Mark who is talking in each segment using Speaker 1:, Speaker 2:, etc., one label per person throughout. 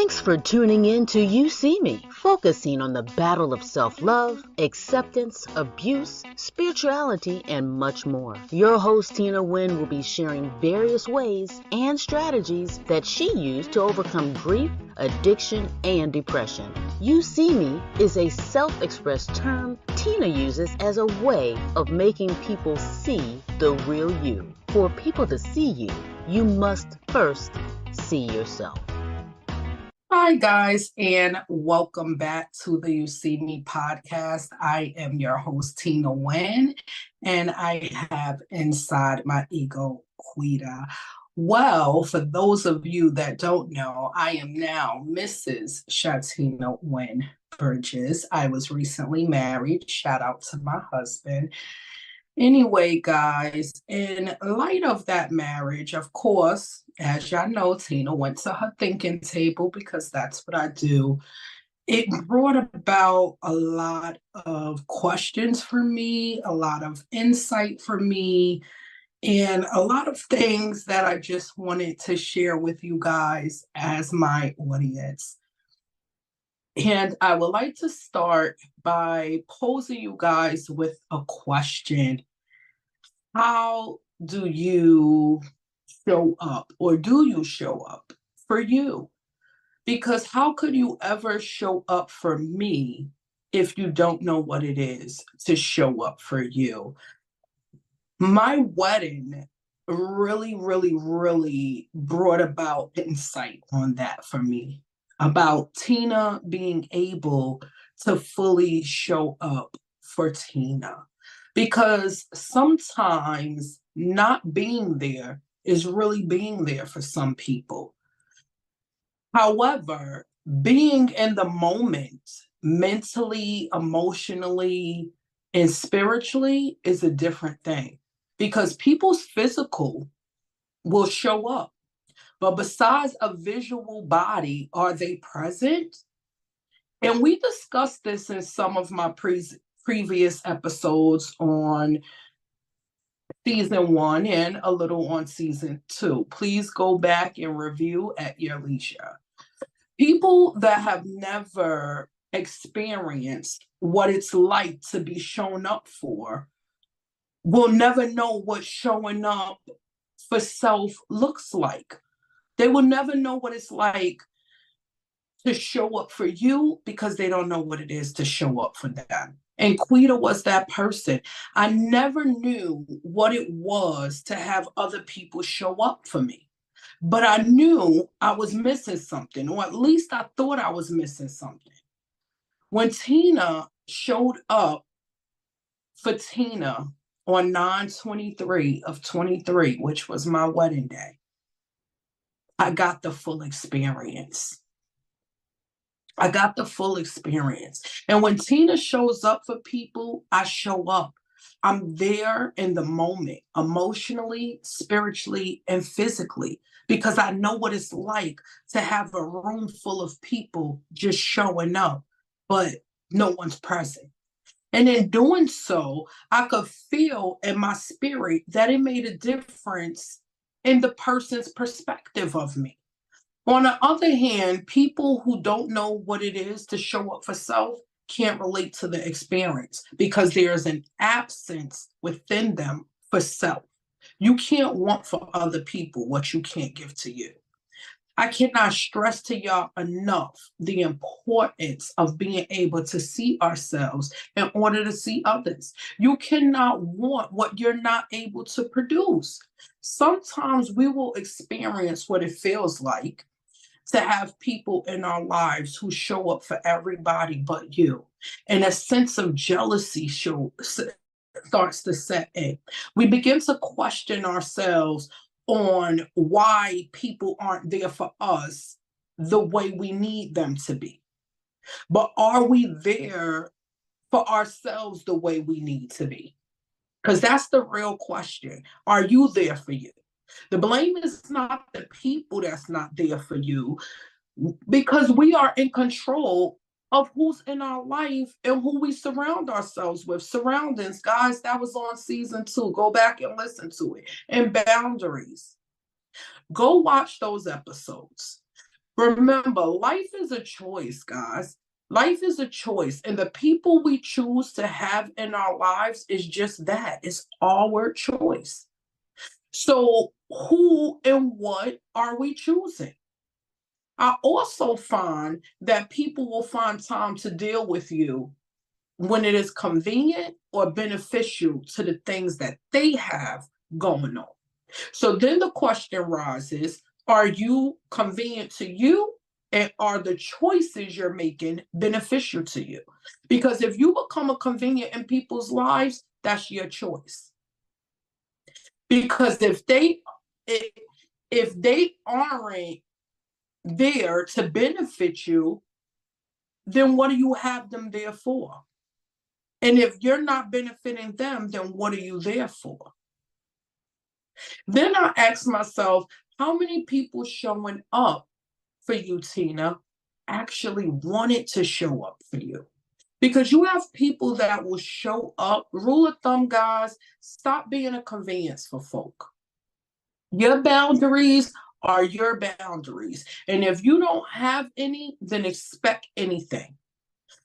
Speaker 1: Thanks for tuning in to You See Me, focusing on the battle of self-love, acceptance, abuse, spirituality, and much more. Your host, Tina Wynn, will be sharing various ways and strategies that she used to overcome grief, addiction, and depression. You See Me is a self-expressed term Tina uses as a way of making people see the real you. For people to see you, you must first see yourself.
Speaker 2: Hi, guys, and welcome back to the You See Me podcast. I am your host, Tina Wynn, and I have inside my ego, Quita. Well, for those of you that don't know, I am now Mrs. Tina Wynn-Bridges. I was recently married. Shout out to my husband. Anyway, guys, in light of that marriage, of course, as y'all know, Tina went to her thinking table because that's what I do. It brought about a lot of questions for me, a lot of insight for me, and a lot of things that I just wanted to share with you guys as my audience. And I would like to start by posing you guys with a question. How do you show up, or do you show up for you? Because how could you ever show up for me if you don't know what it is to show up for you? My wedding really brought about insight on that for me, about Tina being able to fully show up for Tina. Because sometimes not being there is really being there for some people. However, being in the moment, mentally, emotionally, and spiritually is a different thing. Because people's physical will show up. But besides a visual body, are they present? And we discussed this in some of my previous episodes on season 1 and a little on season 2. Please go back and review at your leisure. People that have never experienced what it's like to be shown up for will never know what showing up for self looks like. They will never know what it's like to show up for you because they don't know what it is to show up for them. And Quita was that person. I never knew what it was to have other people show up for me. But I knew I was missing something, or at least I thought I was missing something. When Tina showed up for Tina on 9/23 of 23, which was my wedding day, I got the full experience. I got the full experience. And when Tina shows up for people, I show up. I'm there in the moment, emotionally, spiritually, and physically, because I know what it's like to have a room full of people just showing up, but no one's present. And in doing so, I could feel in my spirit that it made a difference in the person's perspective of me. On the other hand, people who don't know what it is to show up for self can't relate to the experience because there's an absence within them for self. You can't want for other people what you can't give to you. I cannot stress to y'all enough the importance of being able to see ourselves in order to see others. You cannot want what you're not able to produce. Sometimes we will experience what it feels like to have people in our lives who show up for everybody but you. And a sense of jealousy starts to set in. We begin to question ourselves on why people aren't there for us the way we need them to be. But are we there for ourselves the way we need to be? Because that's the real question. Are you there for you? The blame is not the people that's not there for you, because we are in control of who's in our life and who we surround ourselves with. Surroundings, guys, that was on season 2. Go back and listen to it. And boundaries. Go watch those episodes. Remember, life is a choice, guys. Life is a choice. And the people we choose to have in our lives is just that. It's our choice. So, who and what are we choosing? I also find that people will find time to deal with you when it is convenient or beneficial to the things that they have going on. So then the question rises, are you convenient to you? And are the choices you're making beneficial to you? Because if you become a convenient in people's lives, that's your choice. Because if they aren't there to benefit you, then what do you have them there for? And if you're not benefiting them, then what are you there for? Then I ask myself, how many people showing up for you, Tina, actually wanted to show up for you? Because you have people that will show up. Rule of thumb, guys, stop being a convenience for folk. Your boundaries are your boundaries. And if you don't have any, then expect anything.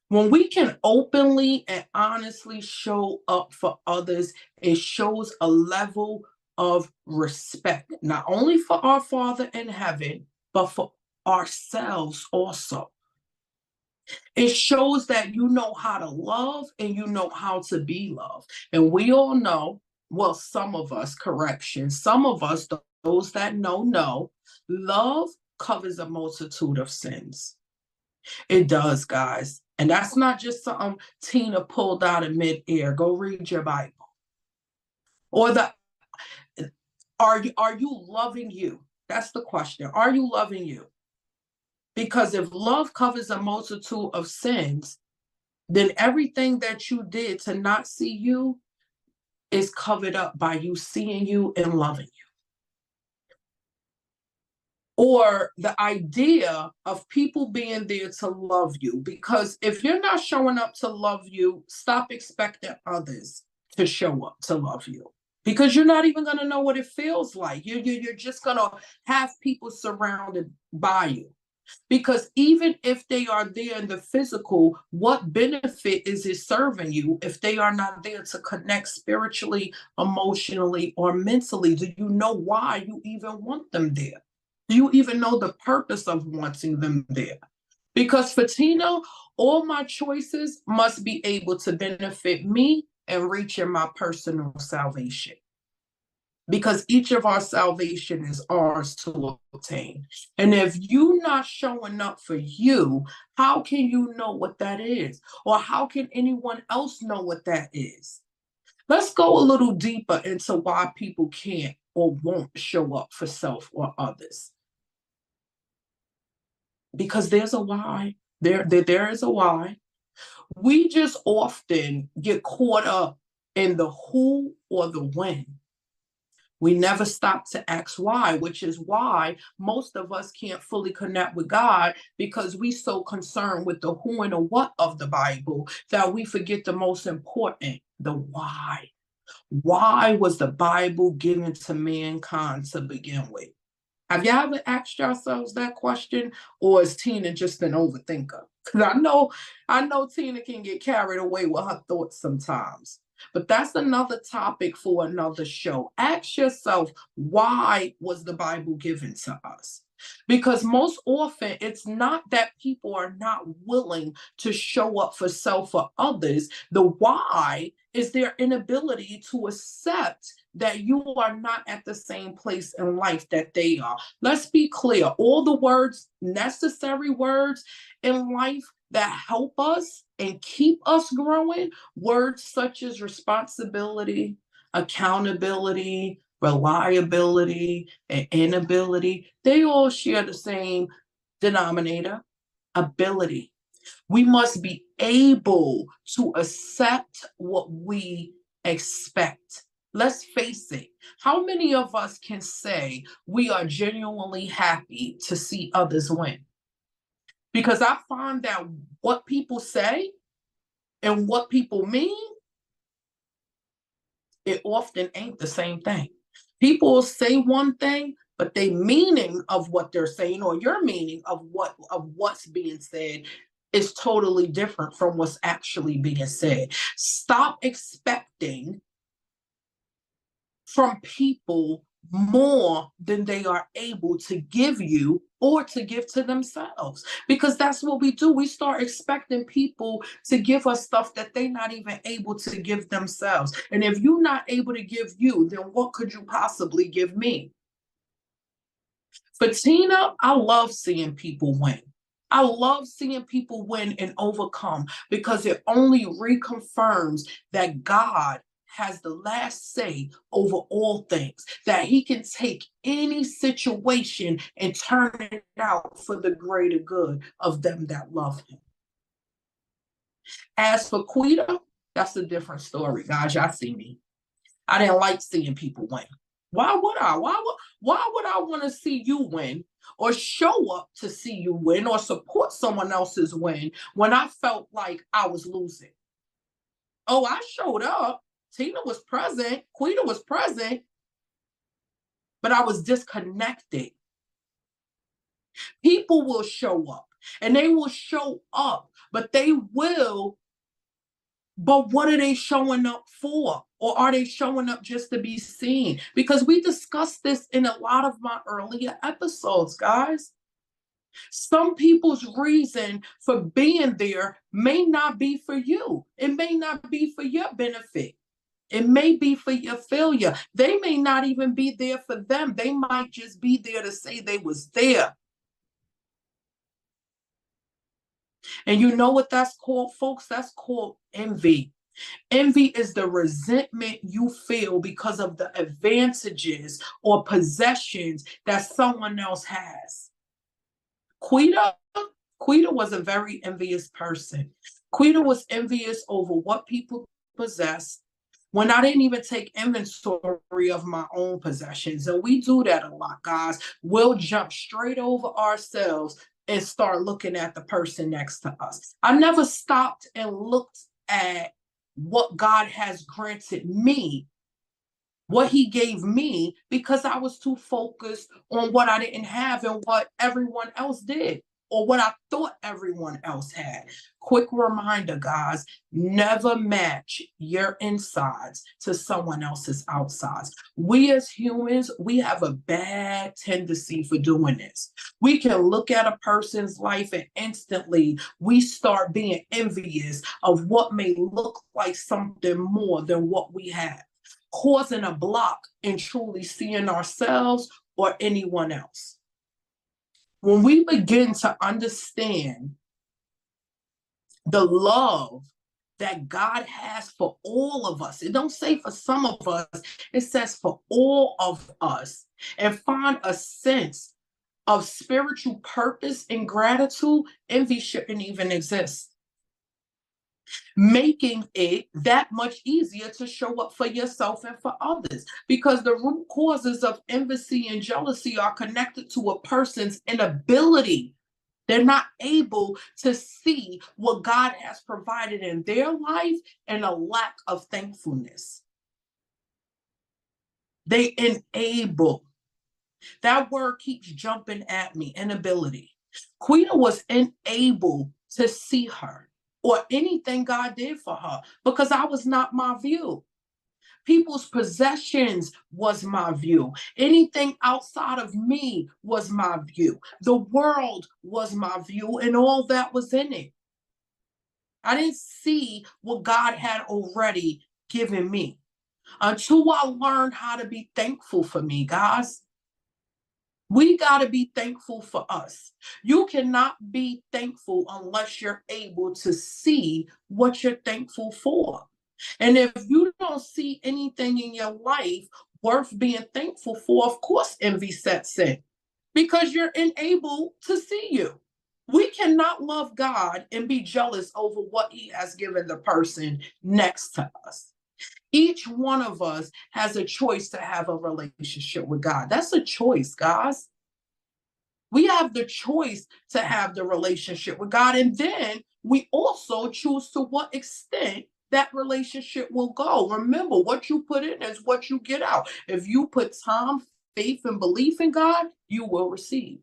Speaker 2: When we can openly and honestly show up for others, it shows a level of respect, not only for our Father in heaven, but for ourselves also. It shows that you know how to love and you know how to be loved. And we all know, well, some of us, correction, some of us, those that know, love covers a multitude of sins. It does, guys. And that's not just something Tina pulled out of midair. Go read your Bible. Or are you loving you? That's the question. Are you loving you? Because if love covers a multitude of sins, then everything that you did to not see you is covered up by you seeing you and loving you. Or the idea of people being there to love you. Because if you're not showing up to love you, stop expecting others to show up to love you. Because you're not even going to know what it feels like. You're just going to have people surrounded by you. Because even if they are there in the physical, what benefit is it serving you if they are not there to connect spiritually, emotionally, or mentally? Do you know why you even want them there? Do you even know the purpose of wanting them there? Because for Tina, all my choices must be able to benefit me and reach in my personal salvation. Because each of our salvation is ours to obtain. And if you're not showing up for you, how can you know what that is? Or how can anyone else know what that is? Let's go a little deeper into why people can't or won't show up for self or others. Because there's a why. There is a why. We just often get caught up in the who or the when. We never stop to ask why, which is why most of us can't fully connect with God because we so concerned with the who and the what of the Bible that we forget the most important, the why. Why was the Bible given to mankind to begin with? Have you ever asked yourselves that question, or is Tina just an overthinker? Because I know Tina can get carried away with her thoughts sometimes. But that's another topic for another show. Ask yourself, why was the Bible given to us? Because most often it's not that people are not willing to show up for self or others. The why is their inability to accept that you are not at the same place in life that they are. Let's be clear, all the words, necessary words in life that help us and keep us growing, words such as responsibility, accountability, reliability, and inability, they all share the same denominator, ability. We must be able to accept what we expect. Let's face it. How many of us can say we are genuinely happy to see others win? Because I find that what people say and what people mean, it often ain't the same thing. People will say one thing, but the meaning of what they're saying, or your meaning of what's being said, is totally different from what's actually being said. Stop expecting from people more than they are able to give you or to give to themselves, because that's what we do. We start expecting people to give us stuff that they're not even able to give themselves. And if you're not able to give you, then what could you possibly give me? For Tina, I love seeing people win. I love seeing people win and overcome, because it only reconfirms that God has the last say over all things, that he can take any situation and turn it out for the greater good of them that love him. As for Quita, that's a different story, guys. Y'all see me. I didn't like seeing people win. Why would I? Why would I want to see you win, or show up to see you win, or support someone else's win when I felt like I was losing? Oh, I showed up. Tina was present. Quita was present. But I was disconnected. People will show up, and they will show up, but what are they showing up for? Or are they showing up just to be seen? Because we discussed this in a lot of my earlier episodes, guys. Some people's reason for being there may not be for you. It may not be for your benefit. It may be for your failure. They may not even be there for them. They might just be there to say they was there. And you know what that's called, folks? That's called envy. Envy is the resentment you feel because of the advantages or possessions that someone else has. Quita was a very envious person. Quita was envious over what people possess, when I didn't even take inventory of my own possessions. And we do that a lot, guys. We'll jump straight over ourselves and start looking at the person next to us. I never stopped and looked at what God has granted me, what he gave me, because I was too focused on what I didn't have and what everyone else did, or what I thought everyone else had. Quick reminder, guys, never match your insides to someone else's outsides. We as humans, we have a bad tendency for doing this. We can look at a person's life and instantly we start being envious of what may look like something more than what we have, causing a block in truly seeing ourselves or anyone else. When we begin to understand the love that God has for all of us, it don't say for some of us, it says for all of us, and find a sense of spiritual purpose and gratitude, envy shouldn't even exist, making it that much easier to show up for yourself and for others, because the root causes of envy and jealousy are connected to a person's inability. They're not able to see what God has provided in their life, and a lack of thankfulness. They enable. That word keeps jumping at me, inability. Quita was unable to see her or anything God did for her, because I was not my view. People's possessions was my view. Anything outside of me was my view. The world was my view, and all that was in it. I didn't see what God had already given me until I learned how to be thankful for me, guys. We got to be thankful for us. You cannot be thankful unless you're able to see what you're thankful for. And if you don't see anything in your life worth being thankful for, of course, envy sets in, because you're unable to see you. We cannot love God and be jealous over what he has given the person next to us. Each one of us has a choice to have a relationship with God. That's a choice, guys. We have the choice to have the relationship with God. And then we also choose to what extent that relationship will go. Remember, what you put in is what you get out. If you put time, faith and belief in God, you will receive.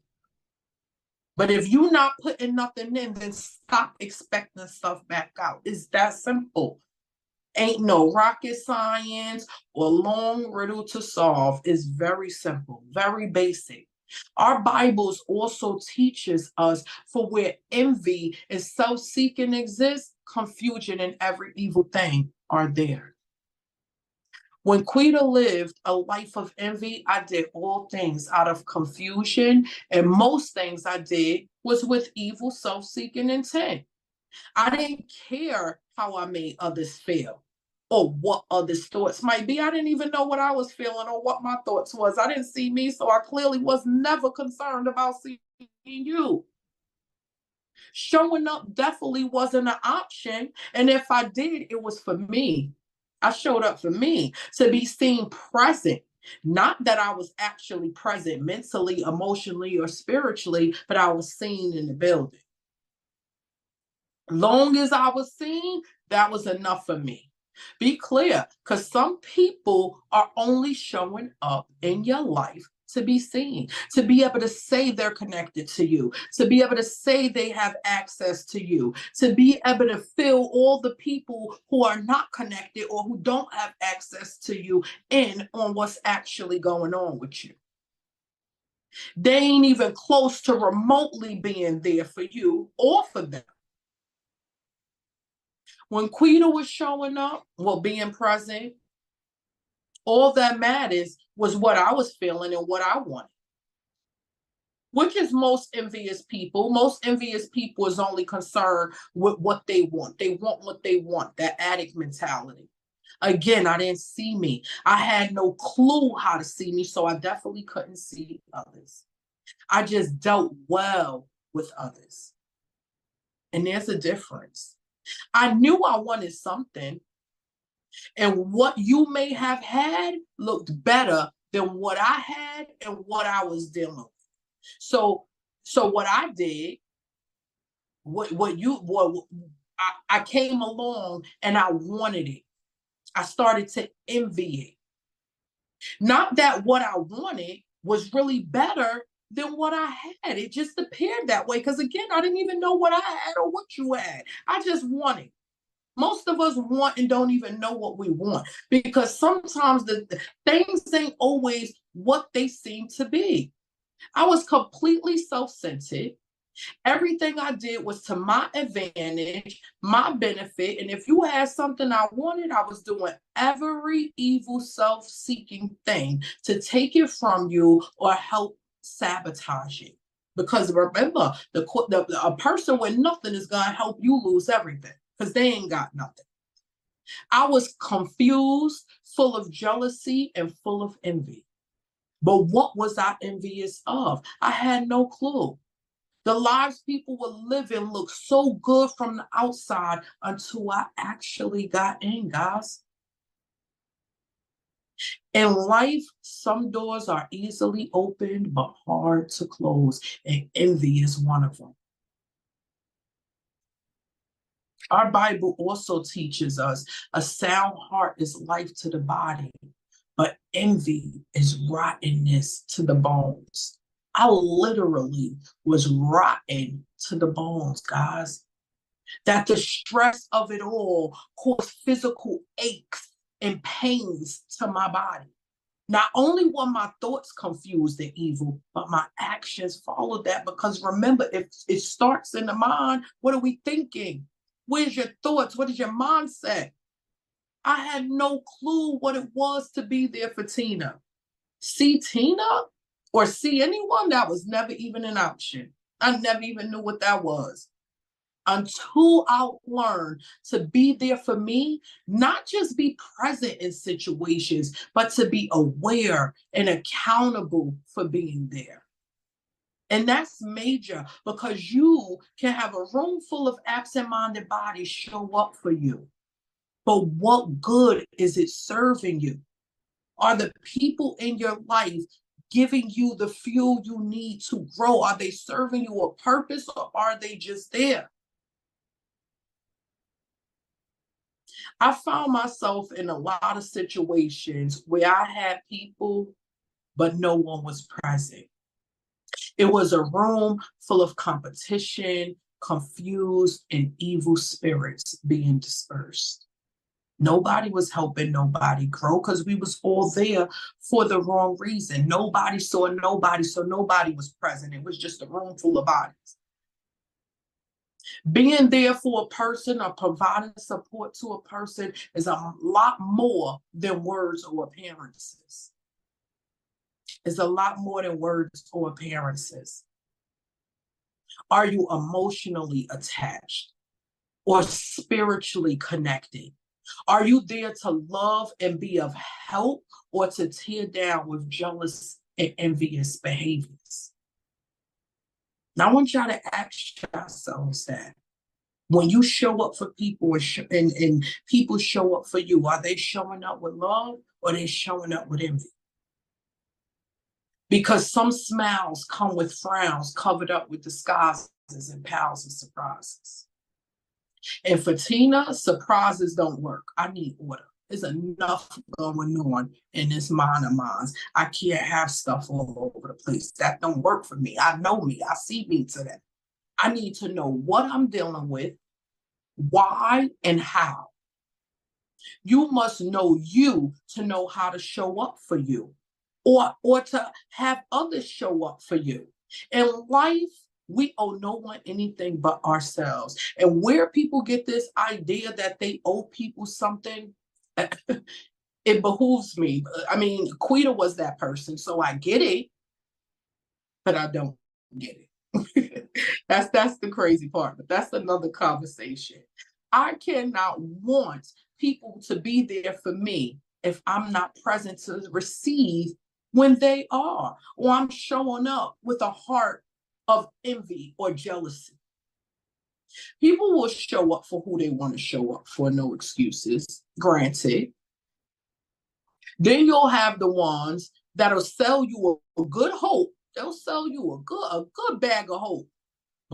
Speaker 2: But if you're not putting nothing in, then stop expecting stuff back out. It's that simple. Ain't no rocket science or long riddle to solve. It's very simple, very basic. Our Bibles also teaches us for where envy and self-seeking exist, confusion and every evil thing are there. When Quita lived a life of envy, I did all things out of confusion, and most things I did was with evil, self-seeking intent. I didn't care how I made others feel or what others' thoughts might be. I didn't even know what I was feeling or what my thoughts was. I didn't see me, so I clearly was never concerned about seeing you. Showing up definitely wasn't an option. And if I did, it was for me. I showed up for me to be seen present. Not that I was actually present mentally, emotionally, or spiritually, but I was seen in the building. Long as I was seen, that was enough for me. Be clear, because some people are only showing up in your life to be seen, to be able to say they're connected to you, to be able to say they have access to you, to be able to fill all the people who are not connected or who don't have access to you in on what's actually going on with you. They ain't even close to remotely being there for you or for them. When Quita was showing up, well, being present, all that matters was what I was feeling and what I wanted. Which is most envious people. Most envious people is only concerned with what they want. They want what they want, that addict mentality. Again, I didn't see me. I had no clue how to see me, so I definitely couldn't see others. I just dealt well with others. And there's a difference. I knew I wanted something, and what you may have had looked better than what I had and what I was dealing with. So what I did, I came along and I wanted it. I started to envy it. Not that what I wanted was really better than what I had. It just appeared that way because again, I didn't even know what I had or what you had. I just wanted. Most of us want and don't even know what we want because sometimes the things ain't always what they seem to be. I was completely self-centered. Everything I did was to my advantage, my benefit. And if you had something I wanted, I was doing every evil self-seeking thing to take it from you or help sabotage it. Because remember, a person with nothing is going to help you lose everything because they ain't got nothing. I was confused, full of jealousy, and full of envy. But what was I envious of? I had no clue. The lives people were living looked so good from the outside until I actually got in, guys. In life, some doors are easily opened but hard to close, and envy is one of them. Our Bible also teaches us a sound heart is life to the body, but envy is rottenness to the bones. I literally was rotten to the bones, guys. That the stress of it all caused physical aches and pains to my body. Not only were my thoughts confused and evil, but my actions followed that. Because remember, if it starts in the mind, what are we thinking? Where's your thoughts? What is your mindset? I had no clue what it was to be there for Tina. See Tina or see anyone, that was never even an option. I never even knew what that was. Until I learned to be there for me, not just be present in situations, but to be aware and accountable for being there. And that's major because you can have a room full of absent-minded bodies show up for you. But what good is it serving you? Are the people in your life giving you the fuel you need to grow? Are they serving you a purpose or are they just there? I found myself in a lot of situations where I had people but no one was present. It was a room full of competition, confused, and evil spirits being dispersed. Nobody was helping nobody grow because we was all there for the wrong reason. Nobody saw nobody, so nobody was present. It was just a room full of bodies. Being there for a person or providing support to a person is a lot more than words or appearances. It's a lot more than words or appearances. Are you emotionally attached or spiritually connected? Are you there to love and be of help or to tear down with jealous and envious behaviors? Now, I want y'all to ask yourselves that. When you show up for people and people show up for you, are they showing up with love or are they showing up with envy? Because some smiles come with frowns covered up with disguises and piles of surprises. And for Tina, surprises don't work. I need order. There's enough going on in this mind of mine. I can't have stuff all over the place. That don't work for me. I know me. I see me today. I need to know what I'm dealing with, why, and how. You must know you to know how to show up for you or to have others show up for you. In life, we owe no one anything but ourselves. And where people get this idea that they owe people something, it behooves me. I mean, Quita was that person, so I get it, but I don't get it. That's the crazy part, but that's another conversation. I cannot want people to be there for me if I'm not present to receive when they are, or I'm showing up with a heart of envy or jealousy. People will show up for who they want to show up for, no excuses, granted. Then you'll have the ones that'll sell you a good hope. They'll sell you a good bag of hope,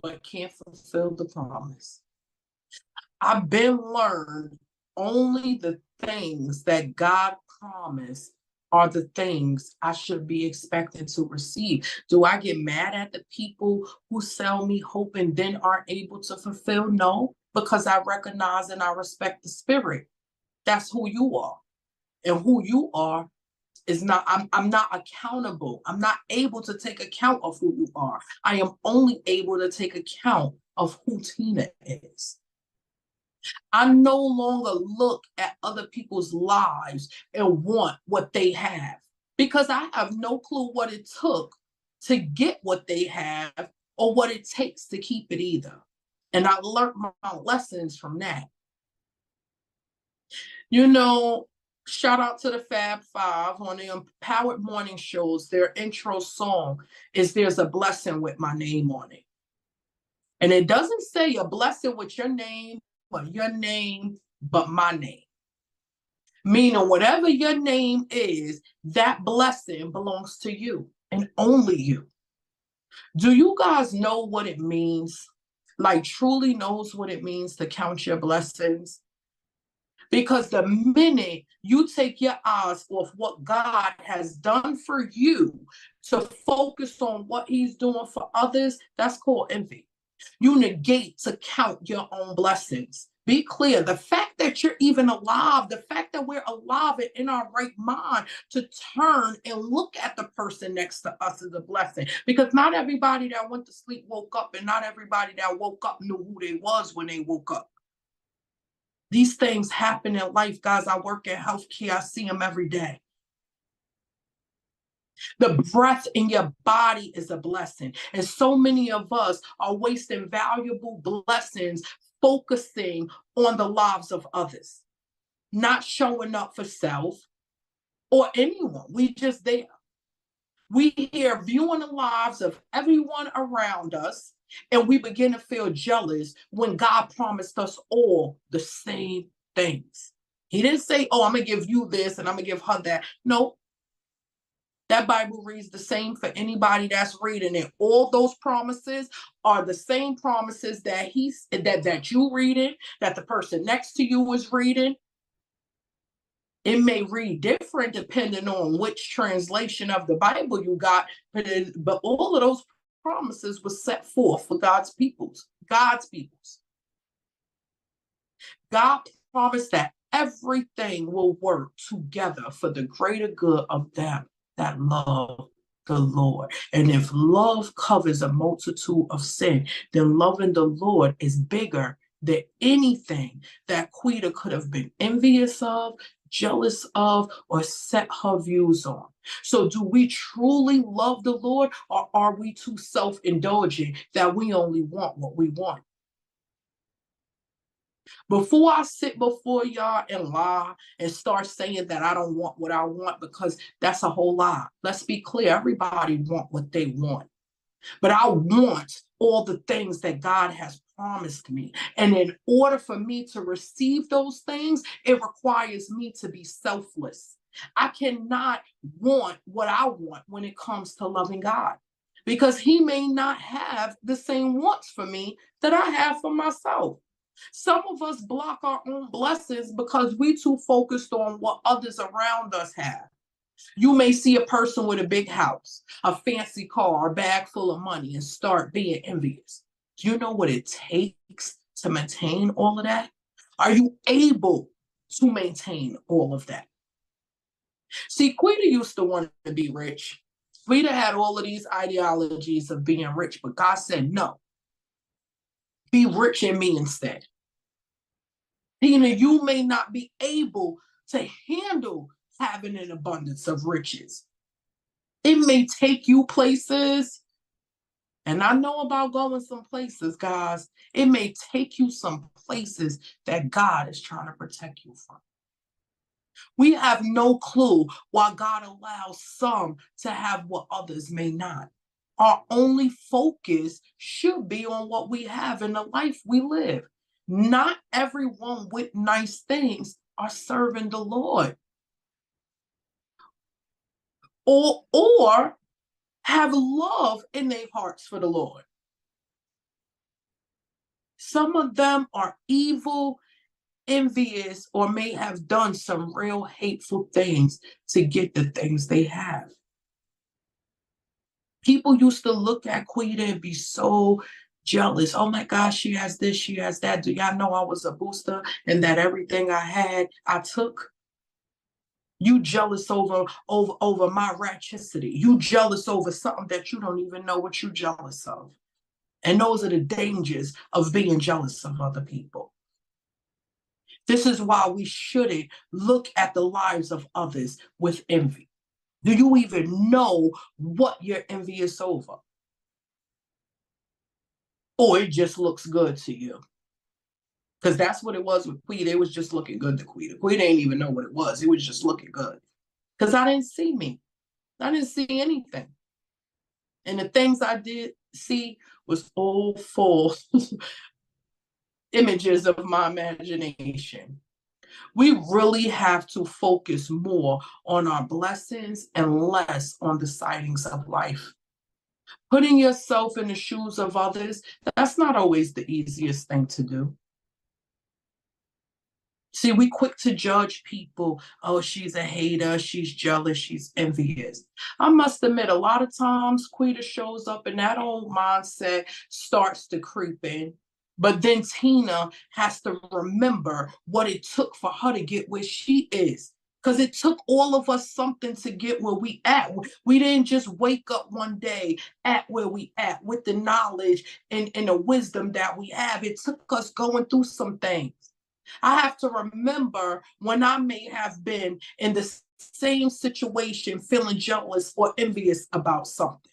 Speaker 2: but can't fulfill the promise. I've been learned only the things that God promised are the things I should be expecting to receive. Do I get mad at the people who sell me hope and then aren't able to fulfill? No, because I recognize and I respect the spirit. That's who you are. And who you are is not, I'm not accountable. I'm not able to take account of who you are. I am only able to take account of who Tina is. I no longer look at other people's lives and want what they have because I have no clue what it took to get what they have or what it takes to keep it either. And I learned my lessons from that. You know, shout out to the Fab Five on the Empowered Morning Shows. Their intro song is There's a Blessing with My Name on it. And it doesn't say a blessing with your name, but your name, but my name. Meaning whatever your name is, that blessing belongs to you and only you. Do you guys know what it means? Like truly knows what it means to count your blessings? Because the minute you take your eyes off what God has done for you to focus on what he's doing for others, that's called envy. You negate to count your own blessings. Be clear, the fact that you're even alive, the fact that we're alive and in our right mind to turn and look at the person next to us is a blessing. Because not everybody that went to sleep woke up, and not everybody that woke up knew who they was when they woke up. These things happen in life, guys. I work in healthcare. I see them every day. The breath in your body is a blessing. And so many of us are wasting valuable blessings focusing on the lives of others, not showing up for self or anyone. We just there. We here viewing the lives of everyone around us, and we begin to feel jealous when God promised us all the same things. He didn't say, oh, I'm going to give you this and I'm going to give her that. No, that Bible reads the same for anybody that's reading it. All those promises are the same promises that that you reading, that the person next to you is reading. It may read different depending on which translation of the Bible you got, but all of those promises were set forth for God's peoples. God's peoples. God promised that everything will work together for the greater good of them that love the Lord. And if love covers a multitude of sin, then loving the Lord is bigger than anything that Quita could have been envious of, jealous of, or set her views on. So do we truly love the Lord, or are we too self-indulgent that we only want what we want? Before I sit before y'all and lie and start saying that I don't want what I want, because that's a whole lie. Let's be clear, everybody want what they want. But I want all the things that God has promised me. And in order for me to receive those things, it requires me to be selfless. I cannot want what I want when it comes to loving God, because he may not have the same wants for me that I have for myself. Some of us block our own blessings because we too focused on what others around us have. You may see a person with a big house, a fancy car, a bag full of money, and start being envious. Do you know what it takes to maintain all of that? Are you able to maintain all of that? See, Quita used to want to be rich. Quita had all of these ideologies of being rich, but God said, no, be rich in me instead. Tina, you may not be able to handle having an abundance of riches. It may take you places, and I know about going some places, guys. It may take you some places that God is trying to protect you from. We have no clue why God allows some to have what others may not. Our only focus should be on what we have in the life we live. Not everyone with nice things are serving the Lord, or have love in their hearts for the Lord. Some of them are evil, envious, or may have done some real hateful things to get the things they have. People used to look at Quita and be so jealous. Oh my gosh, she has this, she has that. Do y'all know I was a booster and that everything I had, I took? You jealous over my ratchicity. You jealous over something that you don't even know what you're jealous of. And those are the dangers of being jealous of other people. This is why we shouldn't look at the lives of others with envy. Do you even know what you're envious over? Or it just looks good to you? Because that's what it was with Quita. It was just looking good to Quita. Quita didn't even know what it was. It was just looking good. Because I didn't see me. I didn't see anything. And the things I did see was all full images of my imagination. We really have to focus more on our blessings and less on the sightings of life. Putting yourself in the shoes of others, that's not always the easiest thing to do. See, we quick to judge people. Oh, she's a hater, she's jealous, she's envious. I must admit, a lot of times Quita shows up and that old mindset starts to creep in. But then Tina has to remember what it took for her to get where she is. Because it took all of us something to get where we at. We didn't just wake up one day at where we at with the knowledge and the wisdom that we have. It took us going through some things. I have to remember when I may have been in the same situation, feeling jealous or envious about something.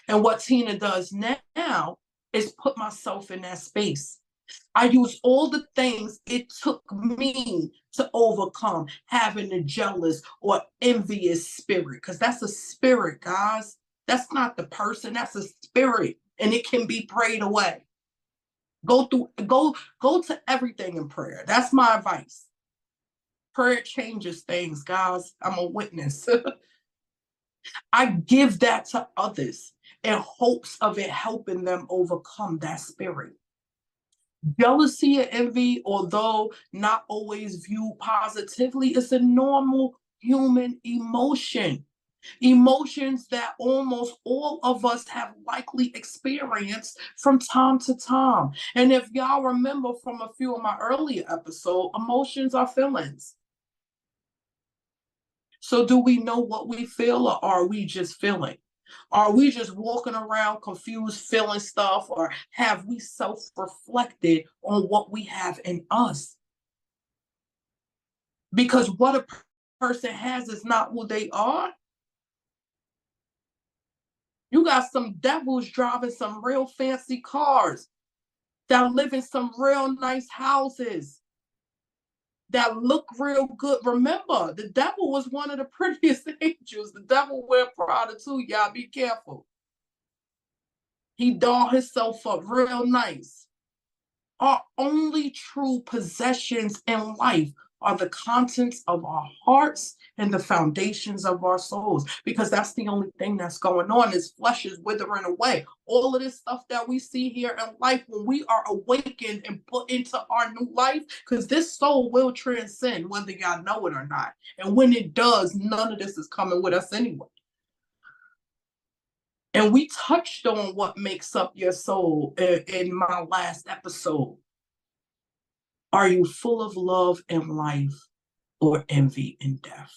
Speaker 2: And what Tina does now is put myself in that space. I use all the things it took me to overcome having a jealous or envious spirit, because that's a spirit, guys. That's not the person, that's a spirit, and it can be prayed away. Go to everything in prayer. That's my advice. Prayer changes things, guys. I'm a witness. I give that to others in hopes of it helping them overcome that spirit. Jealousy and envy, although not always viewed positively, is a normal human emotion. Emotions that almost all of us have likely experienced from time to time. And if y'all remember from a few of my earlier episodes, emotions are feelings. So do we know what we feel, or are we just feeling? Are we just walking around confused, feeling stuff, or have we self-reflected on what we have in us? Because what a person has is not who they are. You got some devils driving some real fancy cars, that live in some real nice houses, that look real good. Remember, the devil was one of the prettiest angels. The devil wear Prada too, y'all be careful. He doll himself up real nice. Our only true possessions in life are the contents of our hearts and the foundations of our souls, because that's the only thing that's going on. This flesh is withering away. All of this stuff that we see here in life, when we are awakened and put into our new life, because this soul will transcend whether y'all know it or not. And when it does, none of this is coming with us anyway. And we touched on what makes up your soul in my last episode. Are you full of love and life, or envy and death?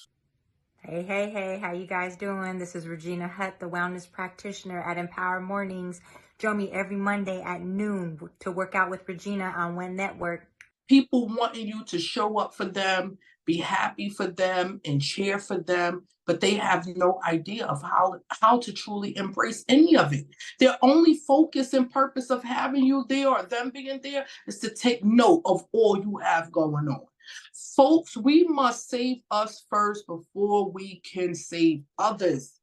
Speaker 3: Hey, hey, hey, how you guys doing? This is Regina Hutt, the wellness practitioner at Empower Mornings. Join me every Monday at noon to work out with Regina on One Network.
Speaker 2: People wanting you to show up for them, be happy for them, and cheer for them, but they have no idea of how to truly embrace any of it. Their only focus and purpose of having you there, or them being there, is to take note of all you have going on. Folks, we must save us first before we can save others.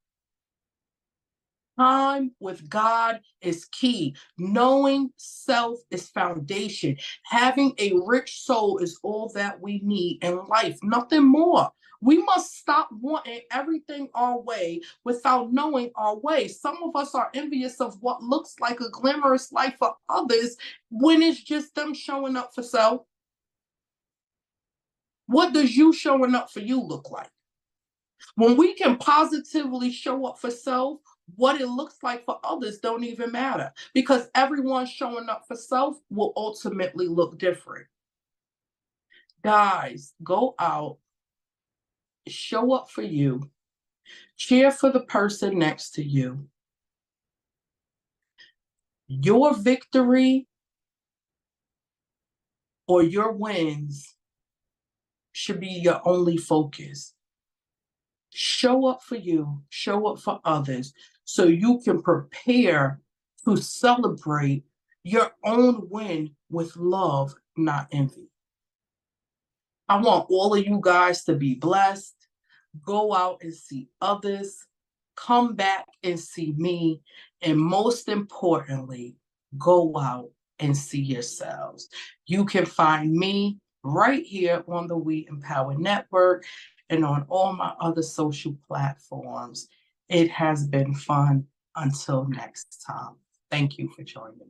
Speaker 2: Time with God is key. Knowing self is foundation. Having a rich soul is all that we need in life, nothing more. We must stop wanting everything our way without knowing our way. Some of us are envious of what looks like a glamorous life for others when it's just them showing up for self. What does you showing up for you look like? When we can positively show up for self, what it looks like for others don't even matter, because everyone showing up for self will ultimately look different. Guys, go out, show up for you, cheer for the person next to you. Your victory or your wins should be your only focus. Show up for you, show up for others, so you can prepare to celebrate your own win with love, not envy. I want all of you guys to be blessed. Go out and see others, come back and see me, and most importantly, go out and see yourselves. You can find me right here on the We Empower Network and on all my other social platforms. It has been fun. Until next time, thank you for joining me.